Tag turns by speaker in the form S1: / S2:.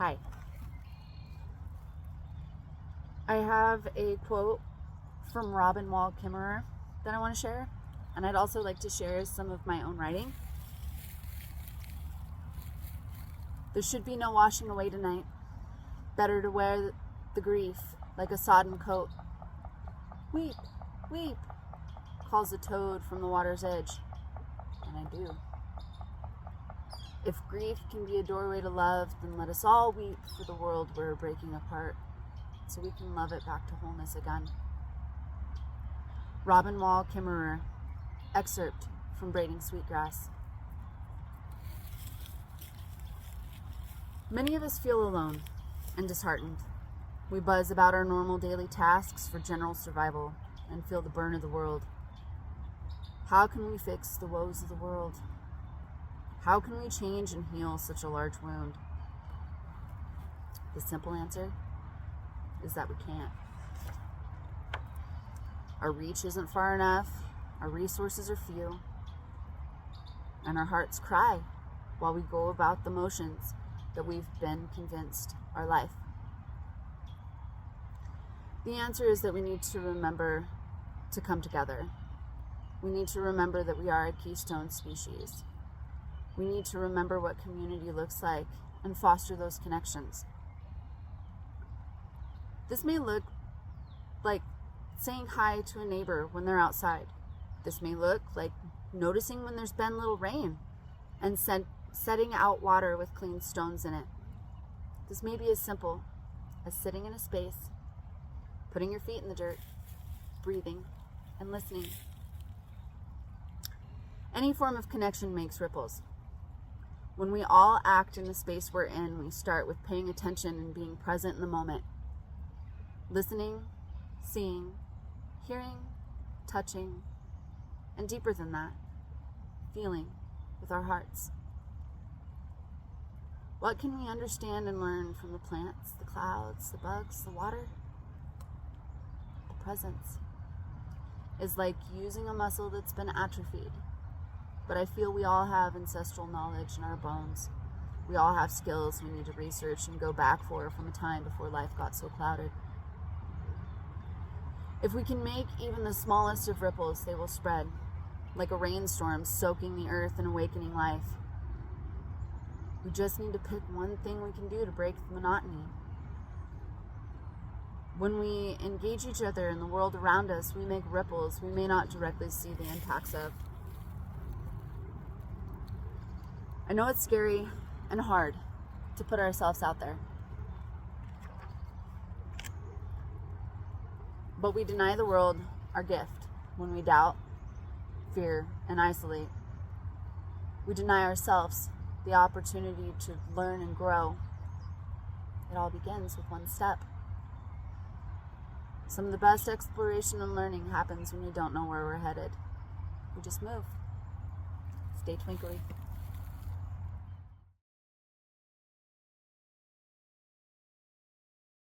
S1: Hi. I have a quote from Robin Wall Kimmerer that I want to share, and I'd also like to share some of my own writing. There should be no washing away tonight. Better to wear the grief like a sodden coat. Weep, weep, calls a toad from the water's edge, and I do. If grief can be a doorway to love, then let us all weep for the world we're breaking apart, so we can love it back to wholeness again. Robin Wall Kimmerer, excerpt from Braiding Sweetgrass. Many of us feel alone and disheartened. We buzz about our normal daily tasks for general survival and feel the burn of the world. How can we fix the woes of the world? How can we change and heal such a large wound? The simple answer is that we can't. Our reach isn't far enough, our resources are few, and our hearts cry while we go about the motions that we've been convinced are life. The answer is that we need to remember to come together. We need to remember that we are a keystone species. We need to remember what community looks like and foster those connections. This may look like saying hi to a neighbor when they're outside. This may look like noticing when there's been little rain and setting out water with clean stones in it. This may be as simple as sitting in a space, putting your feet in the dirt, breathing, and listening. Any form of connection makes ripples. When we all act in the space we're in, we start with paying attention and being present in the moment. Listening, seeing, hearing, touching, and deeper than that, feeling with our hearts. What can we understand and learn from the plants, the clouds, the bugs, the water? The presence is like using a muscle that's been atrophied. But I feel we all have ancestral knowledge in our bones. We all have skills we need to research and go back for from a time before life got so clouded. If we can make even the smallest of ripples, they will spread, like a rainstorm soaking the earth and awakening life. We just need to pick one thing we can do to break the monotony. When we engage each other in the world around us, we make ripples we may not directly see the impacts of. I know it's scary and hard to put ourselves out there, but we deny the world our gift when we doubt, fear, and isolate. We deny ourselves the opportunity to learn and grow. It all begins with one step. Some of the best exploration and learning happens when we don't know where we're headed. We just move. Stay twinkly.